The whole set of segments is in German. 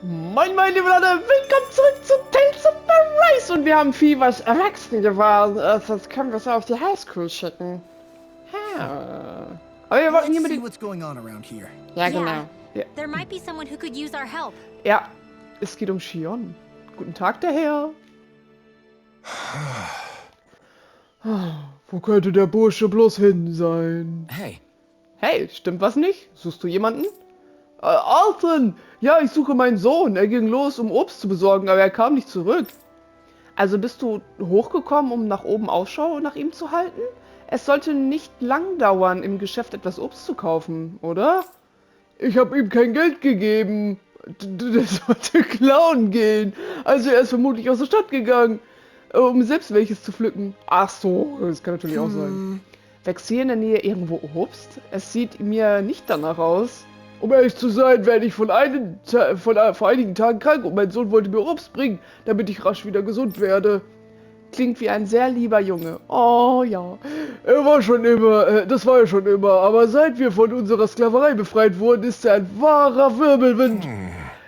Moin Moin liebe Leute, willkommen zurück zu Tales of Arise und wir haben viel was Erwachsene geworden, sonst können wir es auf die Highschool schicken. Aber wir wollten hier mit Ja, genau. Ja. There might be someone who could use our help. Ja, es geht um Shion. Guten Tag, der Herr. Wo könnte der Bursche bloß hin sein? Hey. Hey, stimmt was nicht? Suchst du jemanden? Alphen! Ja, ich suche meinen Sohn. Er ging los, um Obst zu besorgen, aber er kam nicht zurück. Also bist du hochgekommen, um nach oben Ausschau nach ihm zu halten? Es sollte nicht lang dauern, im Geschäft etwas Obst zu kaufen, oder? Ich habe ihm kein Geld gegeben. Der sollte klauen gehen. Also er ist vermutlich aus der Stadt gegangen, um selbst welches zu pflücken. Ach so, das kann natürlich auch sein. Wächst hier in der Nähe irgendwo Obst? Es sieht mir nicht danach aus. Um ehrlich zu sein, werde ich vor einigen Tagen krank und mein Sohn wollte mir Obst bringen, damit ich rasch wieder gesund werde. Klingt wie ein sehr lieber Junge. Oh ja, das war er schon immer, aber seit wir von unserer Sklaverei befreit wurden, ist er ein wahrer Wirbelwind.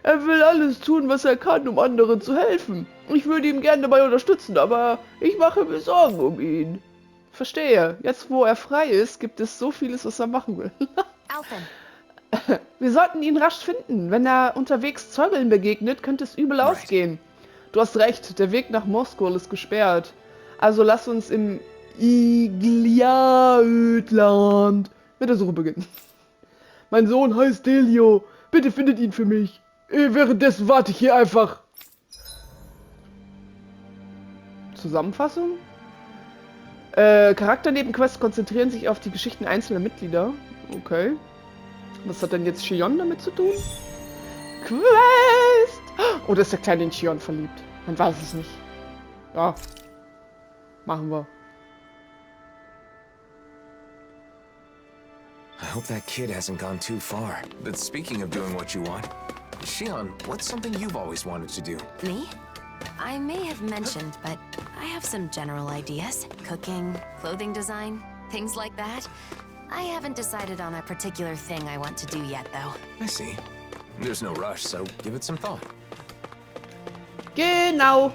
Er will alles tun, was er kann, um anderen zu helfen. Ich würde ihm gerne dabei unterstützen, aber ich mache mir Sorgen um ihn. Verstehe. Jetzt, wo er frei ist, gibt es so vieles, was er machen will. Alphen. Wir sollten ihn rasch finden. Wenn er unterwegs Zeugeln begegnet, könnte es übel ausgehen. Du hast recht, der Weg nach Moskau ist gesperrt. Also lass uns im Igliaödland mit der Suche beginnen. Mein Sohn heißt Delio. Bitte findet ihn für mich. Währenddessen warte ich hier einfach. Zusammenfassung? Charakternebenquests konzentrieren sich auf die Geschichten einzelner Mitglieder. Okay. Was hat denn jetzt Shion damit zu tun? Quest! Oh, da ist der Kleine in Shion verliebt. Man weiß es nicht. Ja. Machen wir. I hope that kid hasn't gone too far. But speaking of doing what you want, Shion, what's something you've always wanted to do? Me? I may have mentioned, but I have some general ideas. Cooking, clothing design, things like that. I haven't decided on a particular thing I want to do yet, though. I see. There's no rush, so give it some thought. Genau.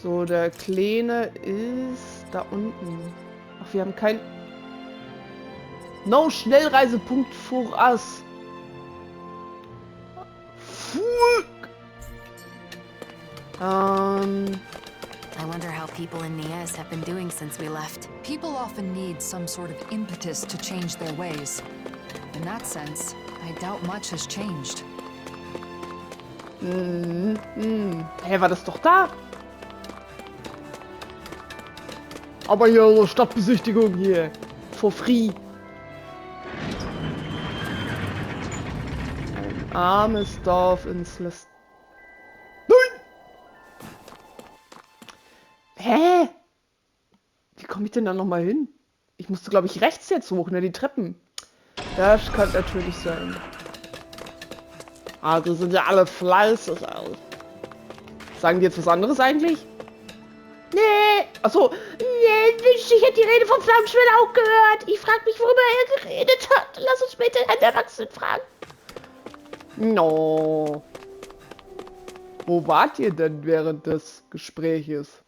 So, der Kleine ist da unten. Ach, wir haben kein... No Schnellreisepunkt voraus. I wonder how people in Nähes have been doing since we left. People often need some sort of impetus to change their ways. In that sense, I doubt much has changed. Hä, war das doch da? Aber hier so Stadtbesichtigung hier. For free. Ein armes Dorf ins List. Nein! Hä? Wie komme ich denn da nochmal hin? Ich musste, glaube ich, rechts jetzt hoch, ne? Die Treppen. Das kann natürlich sein. Ah, die sind ja alle fleißig aus. Sagen die jetzt was anderes eigentlich? Nee. Achso. Nee, ich hätte die Rede vom Flammenschwert auch gehört. Ich frage mich, worüber er geredet hat. Lass uns später einen Erwachsenen fragen. No. Wo wart ihr denn während des Gespräches?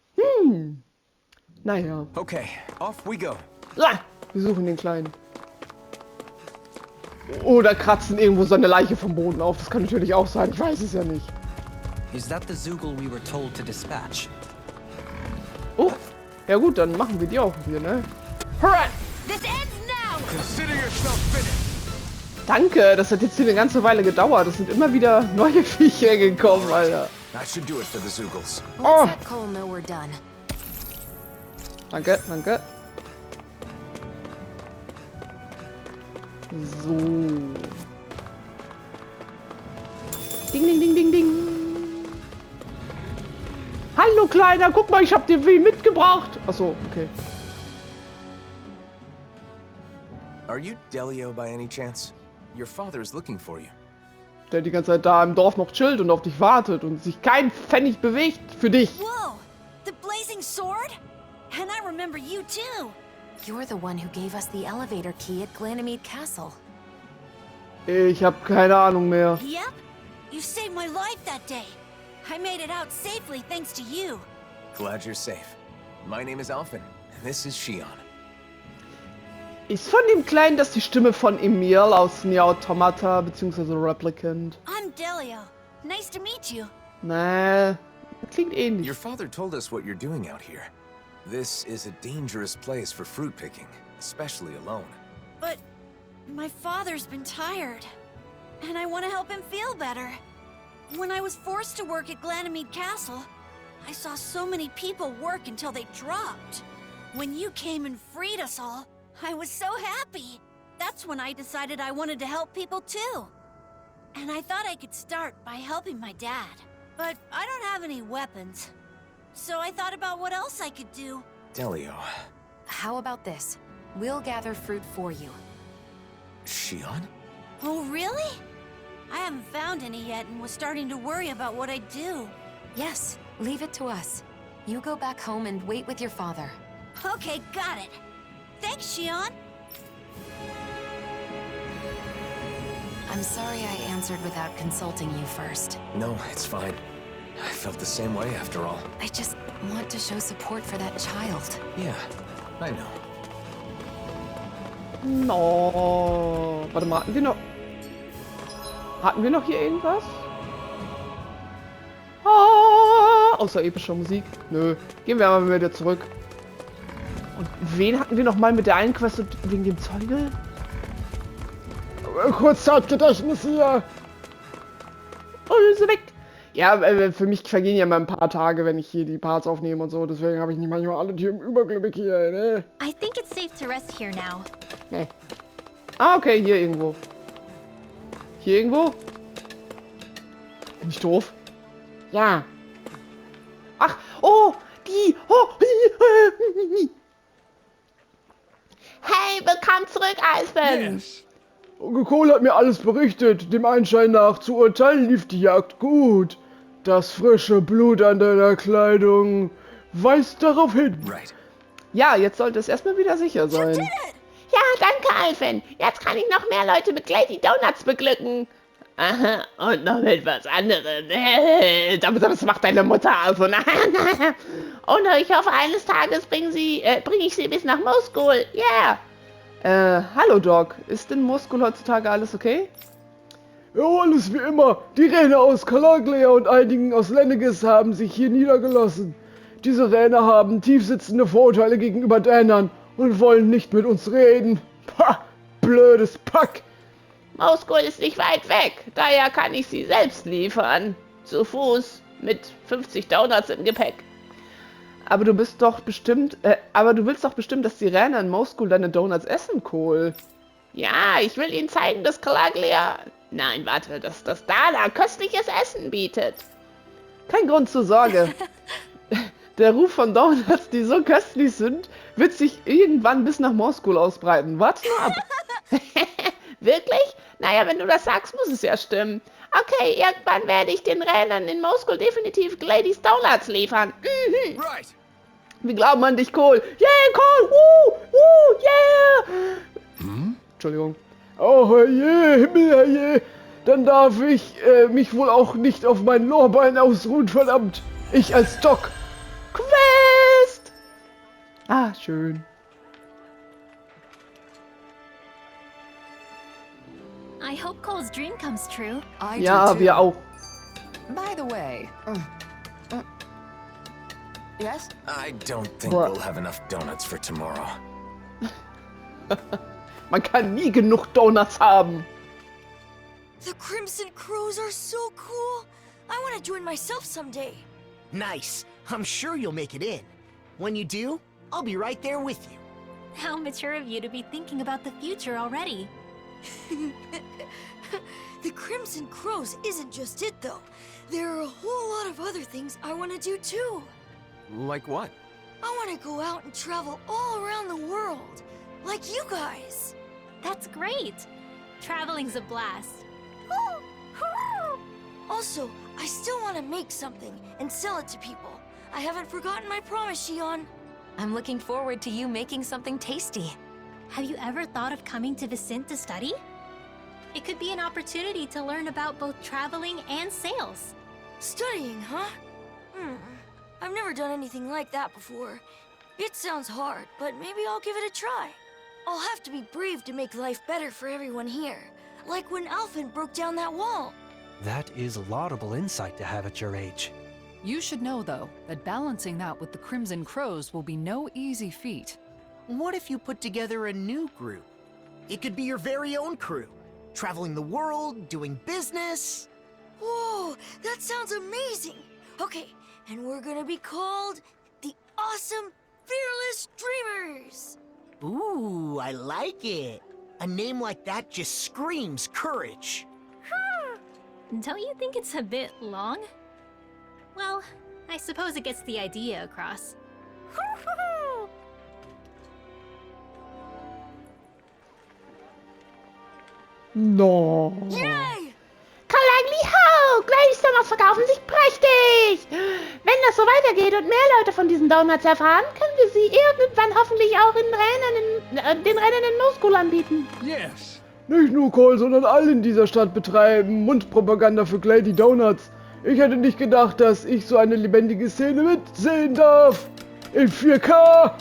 Naja. Okay, off we go. Ja, wir suchen den Kleinen. Oder kratzen irgendwo seine Leiche vom Boden auf. Das kann natürlich auch sein. Ich weiß es ja nicht. Is that the Zoogle we were told to dispatch? Oh, ja gut, dann machen wir die auch hier, ne? Hurra! This ends now! Consider yourself finished. Danke, das hat jetzt hier eine ganze Weile gedauert. Es sind immer wieder neue Viecher gekommen, Alter. I should do it for the Zoogles. Oh. Let's let Cole know we're done. Danke, danke. So. Ding, ding, ding, ding, ding. Hallo, Kleiner, guck mal, ich hab dir wie mitgebracht. Achso, okay. Are you Delio by any chance? Your father is looking for you. Der die ganze Zeit da im Dorf noch chillt und auf dich wartet und sich kein Pfennig bewegt für dich. Whoa! The blazing sword? And I remember you too! You're the one who gave us the elevator key at Ganymede Castle. Ich habe keine Ahnung mehr. Yep. You saved my life that day. I made it out safely thanks to you. Glad you're safe. My name is Alphen, and this is Shion. Ist von dem Kleinen das die Stimme von Emil aus Nier Automata bzw. Replicant? I'm Delio. Nice to meet you. Nee, klingt ähnlich. Your father told us what you're doing out here. This is a dangerous place for fruit picking, especially alone. But my father's been tired, and I want to help him feel better. When I was forced to work at Ganymede Castle, I saw so many people work until they dropped. When you came and freed us all, I was so happy. That's when I decided I wanted to help people too. And I thought I could start by helping my dad. But I don't have any weapons. So I thought about what else I could do. Delio. How about this? We'll gather fruit for you. Shion? Oh, really? I haven't found any yet and was starting to worry about what I'd do. Yes, leave it to us. You go back home and wait with your father. Okay, got it. Thanks, Shion. I'm sorry I answered without consulting you first. No, it's fine. I felt the same way after all. I just want to show support for that child. Yeah, I know. No. Warte mal, hatten wir noch hier irgendwas? Außer epischer Musik. Nö. Gehen wir mal wieder zurück. Und wen hatten wir noch mal mit der einen Quest wegen dem Zeuge? Kurzzeitgedächtnis hier. Oh, ist sie weg. Ja, für mich vergehen ja mal ein paar Tage, wenn ich hier die Parts aufnehme und so. Deswegen habe ich nicht manchmal alle Tiere im Überblick hier, ne? I think it's safe to rest here now. Nee. Ah, okay, hier irgendwo. Hier irgendwo? Bin ich doof? Ja. Ach, oh, die. Oh. Hey, willkommen zurück, Alphen. Yes. Onkel Cole hat mir alles berichtet. Dem Anschein nach zu urteilen lief die Jagd gut. Das frische Blut an deiner Kleidung weist darauf hin. Right. Ja, jetzt sollte es erstmal wieder sicher sein. Ja, danke, Alphen. Jetzt kann ich noch mehr Leute mit Lady Donuts beglücken. Aha, und noch mit was anderem. Das macht deine Mutter also. Und ich hoffe, eines Tages bringe ich sie bis nach Moskul. Yeah. Hallo Doc. Ist in Moskul heutzutage alles okay? Ja, alles wie immer. Die Räne aus Kalaglia und einigen aus Lenniges haben sich hier niedergelassen. Diese Räne haben tiefsitzende Vorurteile gegenüber Dänern und wollen nicht mit uns reden. Pah, blödes Pack. Moskul ist nicht weit weg, daher kann ich sie selbst liefern. Zu Fuß, mit 50 Donuts im Gepäck. Aber du willst doch bestimmt, dass die Räner in Moskul deine Donuts essen, Cole. Ja, ich will ihnen zeigen, dass Kalaglia... Nein, warte, dass das Dana köstliches Essen bietet. Kein Grund zur Sorge. Der Ruf von Donuts, die so köstlich sind, wird sich irgendwann bis nach Moskul ausbreiten. Warte nur ab. Wirklich? Naja, wenn du das sagst, muss es ja stimmen. Okay, irgendwann werde ich den Ränern in Moskul definitiv Ladies Donuts liefern. Mhm. Right. Wir glauben an dich, Cole. Yeah, Cole! Yeah! Entschuldigung. Oh, herrje, Himmel, herrje. Dann darf ich mich wohl auch nicht auf meinen Lorbein ausruhen, verdammt. Ich als Doc. Quest! Ah, schön. I hope Cole's dream comes true. I Ja, do too. wir auch. By the way, Yes? I don't think What? we'll have enough donuts for tomorrow. Man kann nie genug Donuts haben. The Crimson Crows are so cool. I want to join myself someday. Nice. I'm sure you'll make it in. When you do, I'll be right there with you. How mature of you to be thinking about the future already. The Crimson Crows isn't just it, though. There are a whole lot of other things I want to do, too. Like what? I want to go out and travel all around the world, like you guys. That's great. Traveling's a blast. Also, I still want to make something and sell it to people. I haven't forgotten my promise, Shion. I'm looking forward to you making something tasty. Have you ever thought of coming to Vicent to study? It could be an opportunity to learn about both traveling and sales. Studying, huh? I've never done anything like that before. It sounds hard, but maybe I'll give it a try. I'll have to be brave to make life better for everyone here. Like when Alphen broke down that wall. That is laudable insight to have at your age. You should know, though, that balancing that with the Crimson Crows will be no easy feat. What if you put together a new group? It could be your very own crew. Traveling the world, doing business. Whoa, that sounds amazing! Okay, and we're gonna be called the Awesome Fearless Dreamers! Ooh, I like it. A name like that just screams courage. Don't you think it's a bit long? Well, I suppose it gets the idea across. No. Yay! Kalangli Ho! Gleichsomers verkaufen sich prächtig! Wenn das so weitergeht und mehr Leute von diesen Donuts erfahren, können wir sie irgendwann hoffentlich auch den Rennen in No-School anbieten. Yes. Nicht nur Cole, sondern alle in dieser Stadt betreiben Mundpropaganda für Lady Donuts. Ich hätte nicht gedacht, dass ich so eine lebendige Szene mitsehen darf. In 4K.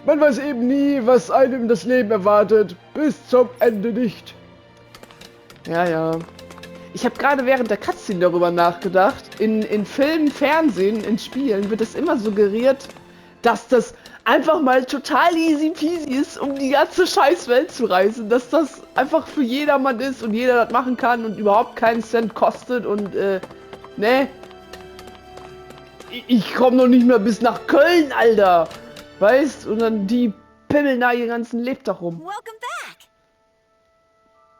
Man weiß eben nie, was einem das Leben erwartet. Bis zum Ende nicht. Ja. Ich habe gerade während der Cutscene darüber nachgedacht. In Filmen, Fernsehen, in Spielen wird es immer suggeriert, dass das einfach mal total easy peasy ist, um die ganze Scheißwelt zu reisen. Dass das einfach für jedermann ist und jeder das machen kann und überhaupt keinen Cent kostet und, ne? Ich komme noch nicht mehr bis nach Köln, Alter! Weißt? Und dann die pimmeln da ihren ganzen Lebtag rum. Welcome back!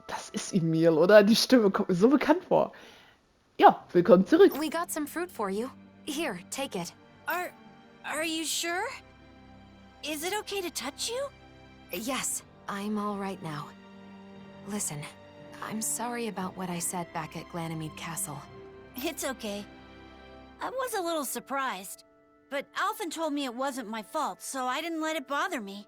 Das ist Emil, oder? Die Stimme kommt mir so bekannt vor. Ja, willkommen zurück. We got some fruit for you. Here, take it. Are you sure? Is it okay to touch you? Yes, I'm all right now. Listen, I'm sorry about what I said back at Ganymede Castle. It's okay. I was a little surprised. But Alphen told me it wasn't my fault, so I didn't let it bother me.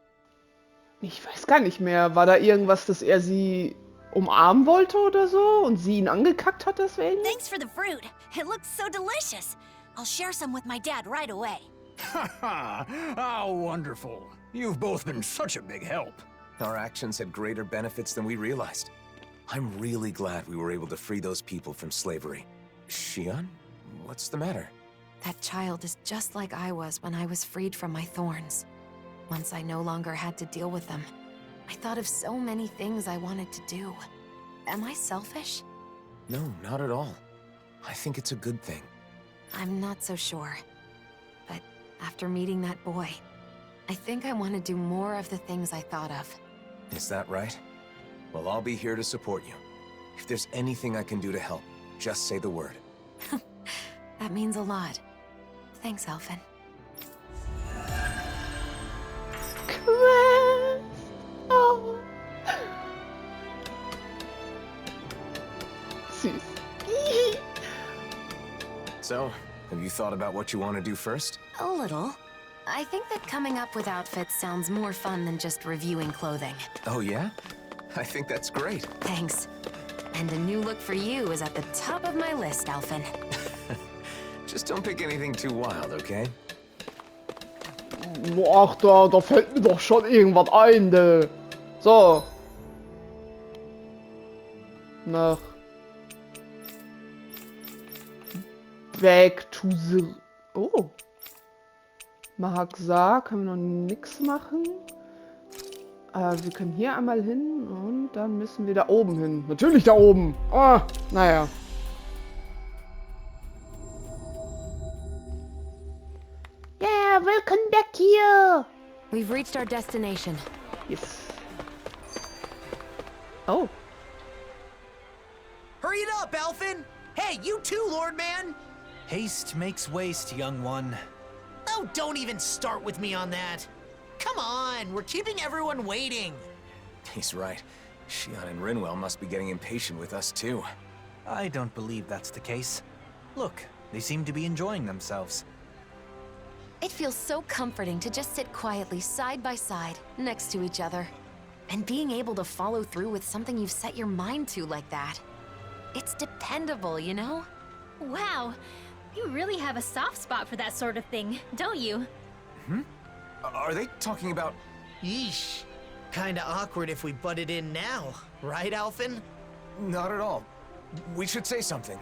Ich weiß gar nicht mehr. War da irgendwas, dass er sie umarmen wollte oder so und sie ihn angekackt hat deswegen? Thanks for the fruit. It looks so delicious. I'll share some with my dad right away. Haha, how wonderful. You've both been such a big help. Our actions had greater benefits than we realized. I'm really glad we were able to free those people from slavery. Shion? What's the matter? That child is just like I was when I was freed from my thorns. Once I no longer had to deal with them, I thought of so many things I wanted to do. Am I selfish? No, not at all. I think it's a good thing. I'm not so sure. But after meeting that boy, I think I want to do more of the things I thought of. Is that right? Well, I'll be here to support you. If there's anything I can do to help, just say the word. That means a lot. Thanks, Alphen. Oh. Süß. So, have you thought about what you want to do first? A little. I think that coming up with outfits sounds more fun than just reviewing clothing. Oh yeah? I think that's great. Thanks. And a new look for you is at the top of my list, Alphen. Just don't pick anything too wild, okay? Ach, da fällt mir doch schon irgendwas ein, ne? So. Nach. Back to the... Oh. Mahaksa können wir noch nichts machen. Wir können hier einmal hin und dann müssen wir da oben hin. Natürlich da oben. Ah, naja. Yeah, welcome back here. We've reached our destination. Yes. Oh. Hurry it up, Alphen! Hey, you too, Lord Man! Haste makes waste, young one. Oh, don't even start with me on that. Come on, we're keeping everyone waiting. He's right. Shion and Rinwell must be getting impatient with us too. I don't believe that's the case. Look, they seem to be enjoying themselves. It feels so comforting to just sit quietly side by side, next to each other. And being able to follow through with something you've set your mind to like that. It's dependable, you know? Wow, you really have a soft spot for that sort of thing, don't you? Are they talking about... Yeesh. Kinda awkward if we butted in now, right, Alphen? Not at all. We should say something.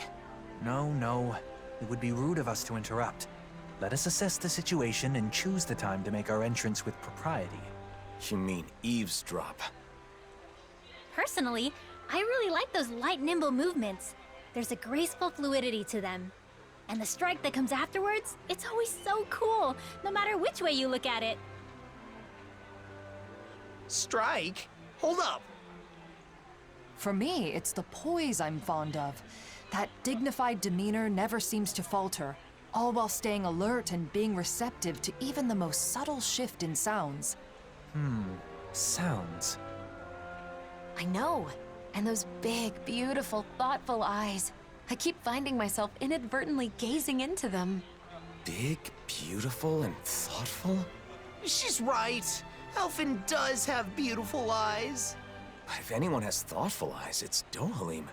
No. It would be rude of us to interrupt. Let us assess the situation and choose the time to make our entrance with propriety. You mean eavesdrop? Personally, I really like those light, nimble movements. There's a graceful fluidity to them. And the strike that comes afterwards, it's always so cool, no matter which way you look at it. Strike? Hold up. For me, it's the poise I'm fond of. That dignified demeanor never seems to falter, all while staying alert and being receptive to even the most subtle shift in sounds. Sounds. I know. And those big, beautiful, thoughtful eyes. I keep finding myself inadvertently gazing into them. Big, beautiful, and thoughtful? She's right. Alphen does have beautiful eyes. But if anyone has thoughtful eyes, it's Dohalim.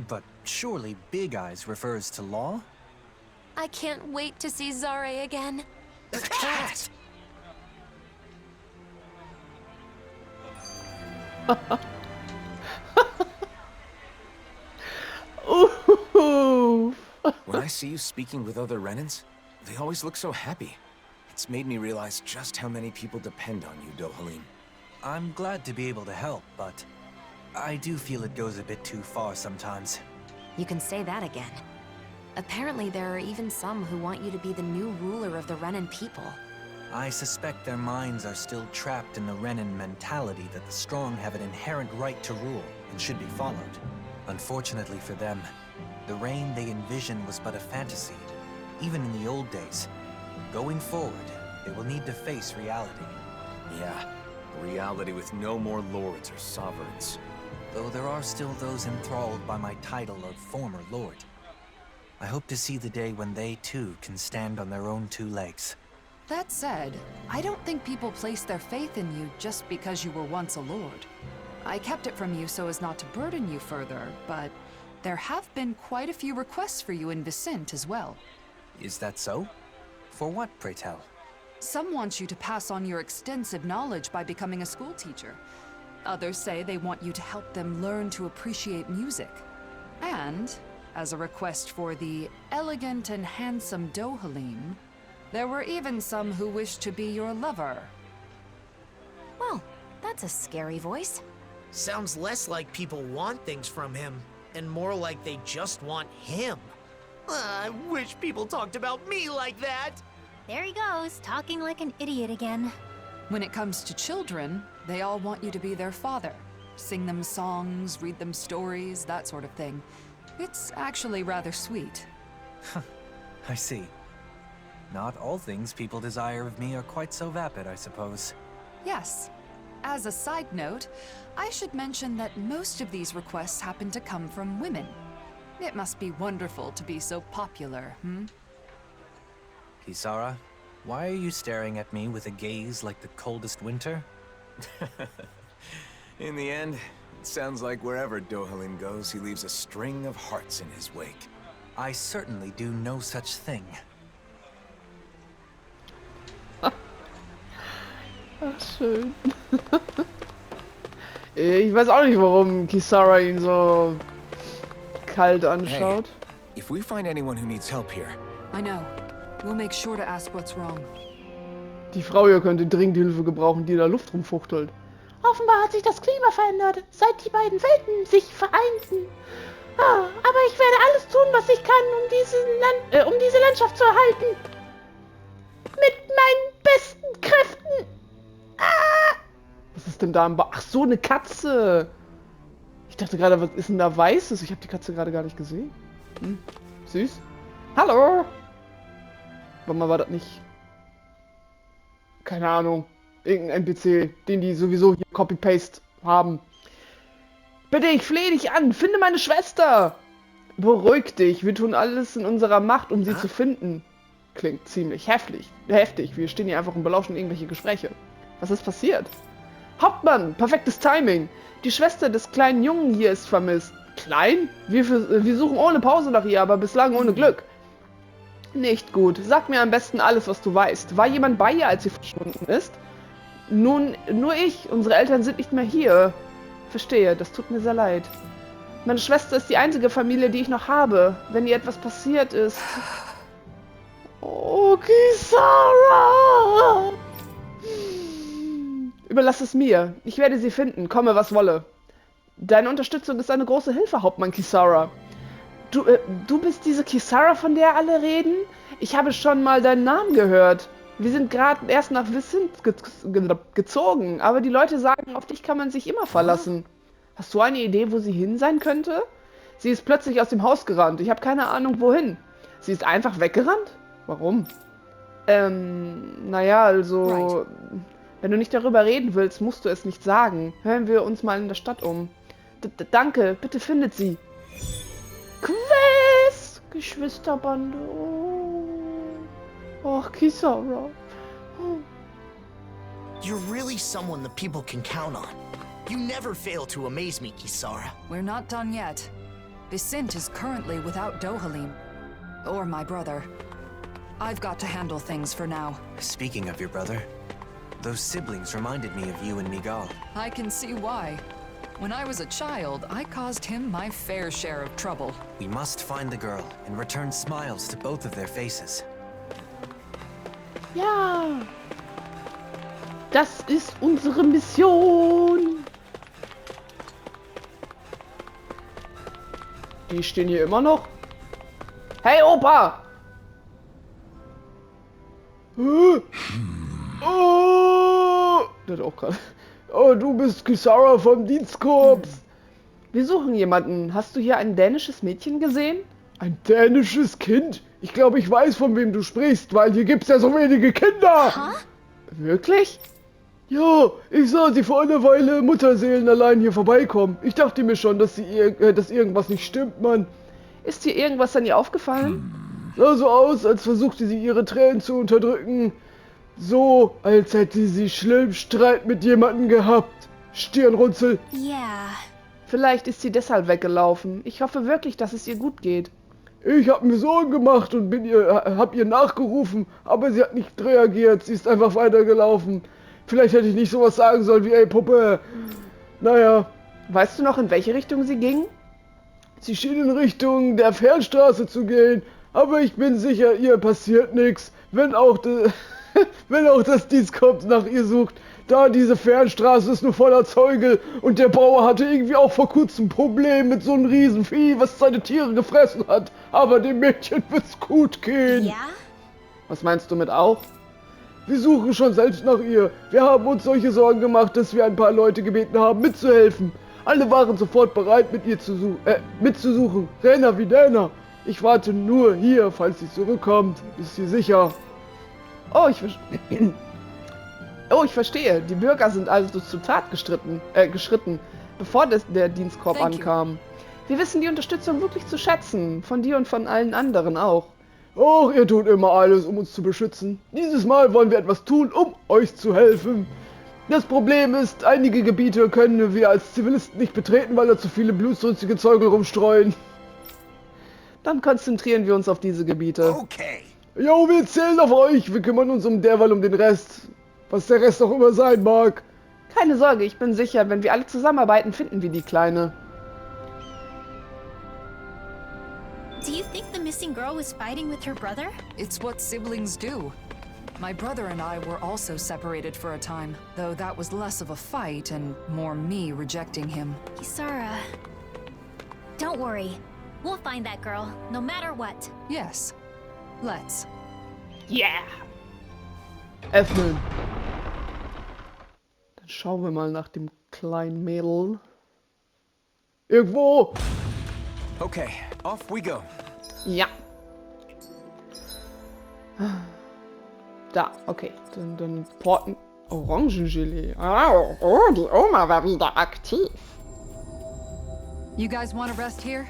But surely Big Eyes refers to Law? I can't wait to see Zare again. The cat! Ooh. When I see you speaking with other Renans, they always look so happy. It's made me realize just how many people depend on you, Dohalim. I'm glad to be able to help, but I do feel it goes a bit too far sometimes. You can say that again. Apparently there are even some who want you to be the new ruler of the Renan people. I suspect their minds are still trapped in the Renan mentality that the strong have an inherent right to rule and should be followed. Unfortunately for them, the reign they envision was but a fantasy, even in the old days. Going forward, they will need to face reality. Yeah, reality with no more lords or sovereigns. Though there are still those enthralled by my title of former lord. I hope to see the day when they too can stand on their own two legs. That said, I don't think people place their faith in you just because you were once a lord. I kept it from you so as not to burden you further, but there have been quite a few requests for you in Vicent as well. Is that so? For what, pray tell? Some want you to pass on your extensive knowledge by becoming a school teacher. Others say they want you to help them learn to appreciate music. And, as a request for the elegant and handsome Dohalim, there were even some who wished to be your lover. Well, that's a scary voice. Sounds less like people want things from him, and more like they just want him. I wish people talked about me like that. There he goes, talking like an idiot again. When it comes to children, they all want you to be their father. Sing them songs, read them stories, that sort of thing. It's actually rather sweet. I see. Not all things people desire of me are quite so vapid, I suppose. Yes. As a side note, I should mention that most of these requests happen to come from women. It must be wonderful to be so popular, Kisara, why are you staring at me with a gaze like the coldest winter? In the end, it sounds like wherever Dohalim goes, he leaves a string of hearts in his wake. I certainly do no such thing. Ach, schön. Ich weiß auch nicht, warum Kisara ihn so kalt anschaut. Hey, if we find anyone who needs help here... I know. We'll make sure to ask what's wrong. Die Frau hier könnte dringend Hilfe gebrauchen, die in der Luft rumfuchtelt. Offenbar hat sich das Klima verändert, seit die beiden Welten sich vereinten. Aber ich werde alles tun, was ich kann, um diese Landschaft zu erhalten. Mit meinen besten Kräften. Was ist denn da im Ach so, eine Katze. Ich dachte gerade, was ist denn da Weißes? Ich habe die Katze gerade gar nicht gesehen. Süß. Hallo. Warte mal, war das nicht... Keine Ahnung. Irgendein NPC, den die sowieso hier Copy-Paste haben. Bitte, ich flehe dich an. Finde meine Schwester. Beruhig dich. Wir tun alles in unserer Macht, um sie zu finden. Klingt ziemlich heftig. Wir stehen hier einfach und belauschen irgendwelche Gespräche. Was ist passiert? Hauptmann, perfektes Timing. Die Schwester des kleinen Jungen hier ist vermisst. Klein? Wir suchen ohne Pause nach ihr, aber bislang ohne Glück. Nicht gut. Sag mir am besten alles, was du weißt. War jemand bei ihr, als sie verschwunden ist? Nun, nur ich. Unsere Eltern sind nicht mehr hier. Verstehe, das tut mir sehr leid. Meine Schwester ist die einzige Familie, die ich noch habe. Wenn ihr etwas passiert ist... Oh, Kisara! Überlass es mir. Ich werde sie finden, komme was wolle. Deine Unterstützung ist eine große Hilfe, Hauptmann Kisara. Du bist diese Kisara, von der alle reden? Ich habe schon mal deinen Namen gehört. Wir sind gerade erst nach Wissint gezogen, aber die Leute sagen, auf dich kann man sich immer verlassen. Hast du eine Idee, wo sie hin sein könnte? Sie ist plötzlich aus dem Haus gerannt. Ich habe keine Ahnung, wohin. Sie ist einfach weggerannt? Warum? Naja, also... Right. Wenn du nicht darüber reden willst, musst du es nicht sagen. Hören wir uns mal in der Stadt um. Danke, bitte findet sie. Quest! Geschwisterbande. Oh, Kisara. Oh. You're really someone the people can count on. You never fail to amaze me, Kisara. We're not done yet. Wissint is currently without Dohalim. Or my brother. I've got to handle things for now. Speaking of your brother, those siblings reminded me of you and Miguel. I can see why. When I was a child, I caused him my fair share of trouble. We must find the girl and return smiles to both of their faces. Ja. Das ist unsere Mission. Die stehen hier immer noch. Hey, Opa! Oh! Der hat auch gerade... Oh, du bist Kisara vom Dienstkorps. Wir suchen jemanden. Hast du hier ein dänisches Mädchen gesehen? Ein dänisches Kind? Ich glaube, ich weiß, von wem du sprichst, weil hier gibt's ja so wenige Kinder. Huh? Wirklich? Ja, ich sah sie vor einer Weile Mutterseelen allein hier vorbeikommen. Ich dachte mir schon, dass irgendwas nicht stimmt, Mann. Ist dir irgendwas an ihr aufgefallen? Sah so aus, als versuchte sie ihre Tränen zu unterdrücken. So, als hätte sie schlimm Streit mit jemandem gehabt. Stirnrunzel. Yeah. Vielleicht ist sie deshalb weggelaufen. Ich hoffe wirklich, dass es ihr gut geht. Ich hab mir Sorgen gemacht und hab ihr nachgerufen, aber sie hat nicht reagiert. Sie ist einfach weitergelaufen. Vielleicht hätte ich nicht sowas sagen sollen wie, ey Puppe. Naja. Weißt du noch, in welche Richtung sie ging? Sie schien in Richtung der Fernstraße zu gehen, aber ich bin sicher, ihr passiert nichts, wenn auch das Dienstkorps nach ihr sucht, da diese Fernstraße ist nur voller Zeuge und der Bauer hatte irgendwie auch vor kurzem ein Problem mit so einem Riesenvieh, was seine Tiere gefressen hat, aber dem Mädchen wird's gut gehen. Ja? Was meinst du mit auch? Wir suchen schon selbst nach ihr. Wir haben uns solche Sorgen gemacht, dass wir ein paar Leute gebeten haben, mitzuhelfen. Alle waren sofort bereit, mitzusuchen. Renner wie Däner. Ich warte nur hier, falls sie zurückkommt. Ist sie sicher? Oh, ich verstehe. Die Bürger sind also zur Tat geschritten, bevor der Dienstkorps ankam. Wir wissen die Unterstützung wirklich zu schätzen. Von dir und von allen anderen auch. Och, ihr tut immer alles, um uns zu beschützen. Dieses Mal wollen wir etwas tun, um euch zu helfen. Das Problem ist, einige Gebiete können wir als Zivilisten nicht betreten, weil da zu viele blutrünstige Zeugen rumstreuen. Dann konzentrieren wir uns auf diese Gebiete. Okay. Jo, wir zählen auf euch. Wir kümmern uns um den Rest. Was der Rest auch immer sein mag. Keine Sorge, ich bin sicher, wenn wir alle zusammenarbeiten, finden wir die Kleine. Do you think the missing girl was fighting with her brother? It's what siblings do. My brother and I were also separated for a time, though that was less of a fight and more me rejecting him. Kisara. Don't worry. We'll find that girl, no matter what. Yes. Let's. Yeah! Öffnen. Dann schauen wir mal nach dem kleinen Mädel. Irgendwo! Okay, off we go. Ja. Da, okay. Dann porten. Orangengelee. Oh, die Oma war wieder aktiv. You guys want to rest here?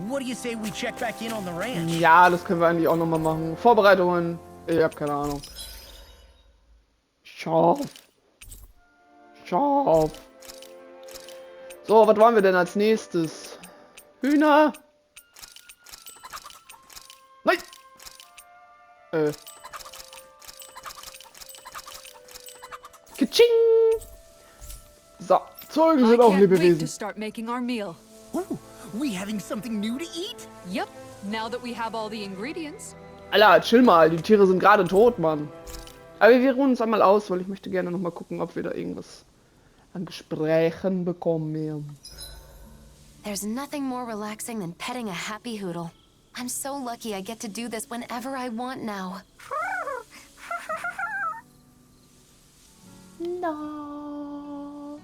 What do you say we check back in on the ranch? Ja, das können wir eigentlich auch nochmal machen. Vorbereitungen. Ich habe keine Ahnung. Schau. Scharf. So, was wollen wir denn als nächstes? Hühner. Nein. Kitsching. So, Zeugen sind auch Lebewesen. Start making our meal. Ooh, we having something new to eat? Yep, now that we have all the ingredients. Alter, chill mal, die Tiere sind gerade tot, Mann. Aber wir ruhen uns einmal aus, weil ich möchte gerne noch mal gucken, ob wir da irgendwas an Gesprächen bekommen. There's nothing more relaxing than petting a happy hoodle. I'm so lucky I get to do this whenever I want now. No.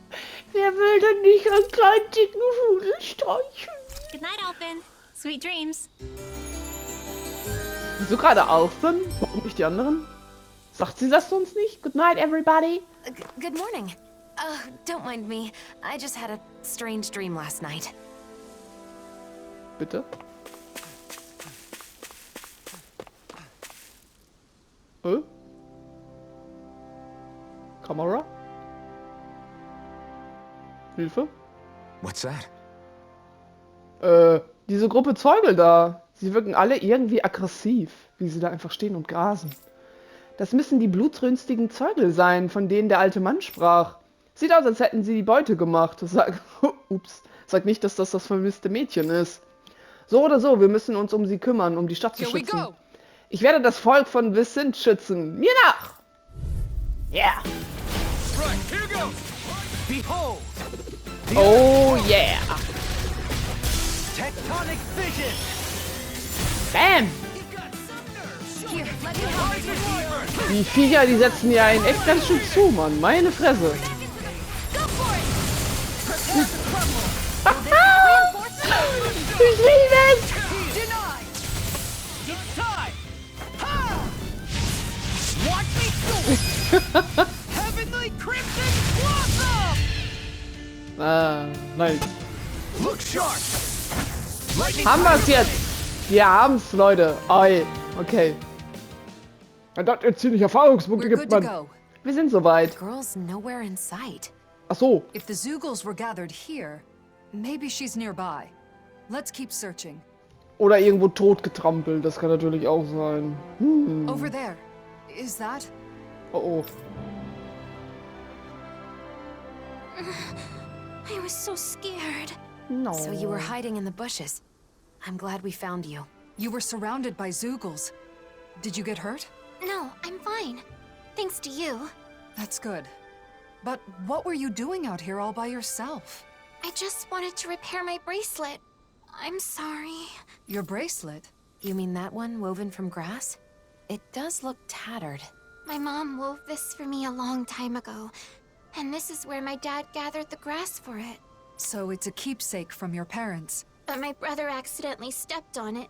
Wer will denn nicht einen kleinen dicken Hudel streichen? Good night, Alphen. Sweet dreams. Wieso gerade Alphen? Warum nicht die anderen? Sagt sie das sonst nicht? Good night, everybody. Good morning. Don't mind me. I just had a strange dream last night. Bitte? Kamera? Hilfe? What's that? Diese Gruppe Zeugel da. Sie wirken alle irgendwie aggressiv, wie sie da einfach stehen und grasen. Das müssen die blutrünstigen Zeugel sein, von denen der alte Mann sprach. Sieht aus, als hätten sie die Beute gemacht. Ups. Sag nicht, dass das vermisste Mädchen ist. So oder so, wir müssen uns um sie kümmern, um die Stadt zu schützen. Ich werde das Volk von Vicent schützen. Mir nach! Yeah! Right, here goes! Behold! Oh yeah! Tectonic vision! Bam! Die Viecher, die setzen ja einen echt ganz schön zu, Mann. Meine Fresse. Ich liebe es! Ah, nice. Haben wir es jetzt? Wir haben's, Leute. Oi. Okay. Wenn das jetzt hier nicht Erfahrungspunkte gibt, man. Wir sind soweit. Girl's nowhere in sight. Ach so. If the Zoogles were gathered here, maybe she's nearby. Let's keep searching. Oder irgendwo totgetrampelt. Das kann natürlich auch sein. Over there. Is that? Oh oh. I was so scared. No. So you were hiding in the bushes. I'm glad we found you. You were surrounded by Zoogles. Did you get hurt? No, I'm fine. Thanks to you. That's good. But what were you doing out here all by yourself? I just wanted to repair my bracelet. I'm sorry. Your bracelet? You mean that one woven from grass? It does look tattered. My mom wove this for me a long time ago. And this is where my dad gathered the grass for it. So it's a keepsake from your parents. But my brother accidentally stepped on it.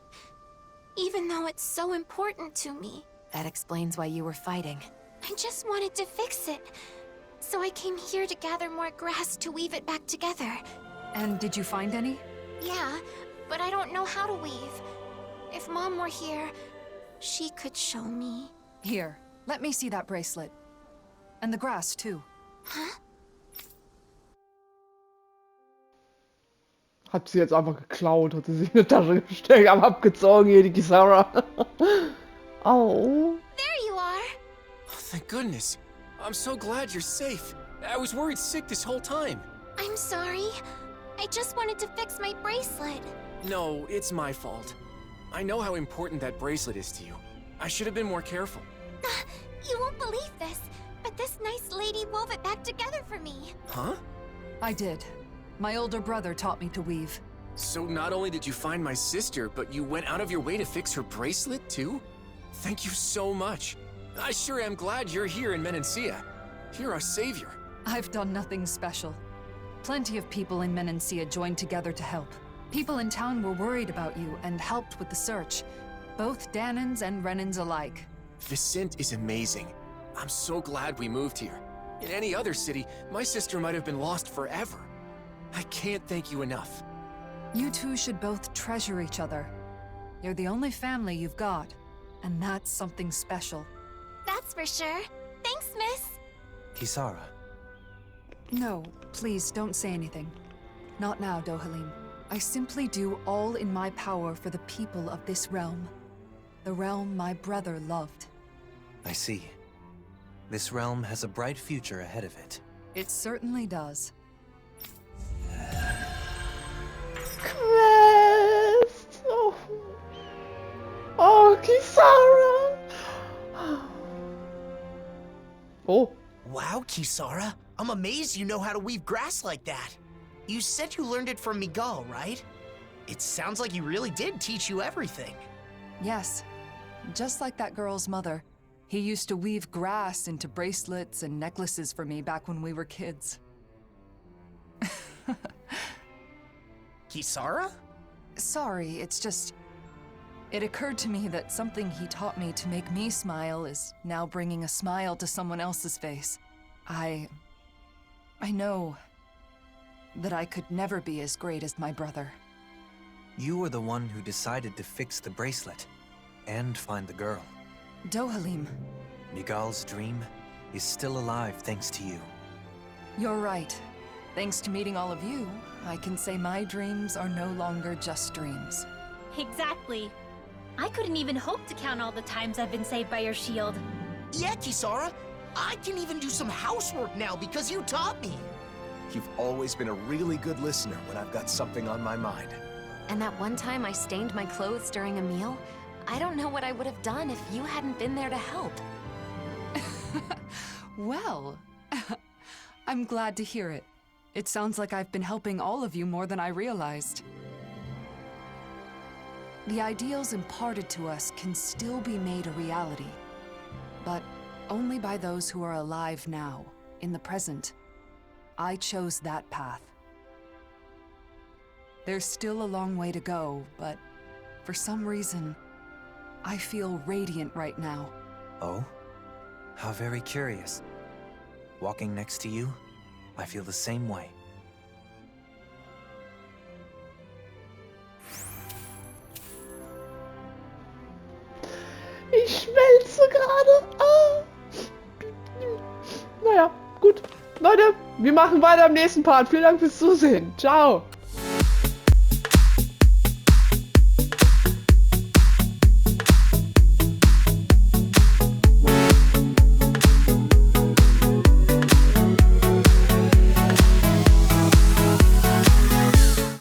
Even though it's so important to me. That explains why you were fighting. I just wanted to fix it. So I came here to gather more grass to weave it back together. And did you find any? Yeah, but I don't know how to weave. If Mom were here, she could show me. Here, let me see that bracelet. And the grass, too. Huh? Hat sie jetzt einfach geklaut, hat sie sich in die Tasche gesteckt, aber abgezogen hier, die Kisara. Oh. There you are! Oh, thank goodness. I'm so glad you're safe. I was worried sick this whole time. I'm sorry. I just wanted to fix my bracelet. No, it's my fault. I know how important that bracelet is to you. I should have been more careful. You won't believe this, but this nice lady wove it back together for me. Huh? I did. My older brother taught me to weave. So not only did you find my sister, but you went out of your way to fix her bracelet, too? Thank you so much. I sure am glad you're here in Menancia. You're our savior. I've done nothing special. Plenty of people in Menancia joined together to help. People in town were worried about you and helped with the search. Both Dahnans and Renans alike. Vicent is amazing. I'm so glad we moved here. In any other city, my sister might have been lost forever. I can't thank you enough. You two should both treasure each other. You're the only family you've got, and that's something special. That's for sure. Thanks, miss. Kisara, No, please don't say anything. Not now, Dohalim. I simply do all in my power for the people of this realm. The realm my brother loved. I see. This realm has a bright future ahead of it. It certainly does. Quest! Oh, oh Kisara! Oh. Wow, Kisara. I'm amazed you know how to weave grass like that. You said you learned it from Miguel, right? It sounds like he really did teach you everything. Yes. Just like that girl's mother. He used to weave grass into bracelets and necklaces for me back when we were kids. Kisara? Sorry, it's just... It occurred to me that something he taught me to make me smile is now bringing a smile to someone else's face. I know that I could never be as great as my brother. You were the one who decided to fix the bracelet and find the girl. Dohalim. Miguel's dream is still alive thanks to you. You're right. Thanks to meeting all of you, I can say my dreams are no longer just dreams. Exactly. I couldn't even hope to count all the times I've been saved by your shield. Yeah, Kisara. I can even do some housework now because you taught me. You've always been a really good listener when I've got something on my mind. And that one time I stained my clothes during a meal, I don't know what I would have done if you hadn't been there to help. Well, I'm glad to hear it. It sounds like I've been helping all of you more than I realized. The ideals imparted to us can still be made a reality, but only by those who are alive now, in the present. I chose that path. There's still a long way to go, but for some reason, I feel radiant right now. Oh? How very curious. Walking next to you, I feel the same way. Ich schmelze gerade. Ah. Naja, gut. Leute, wir machen weiter im nächsten Part. Vielen Dank fürs Zusehen. Ciao.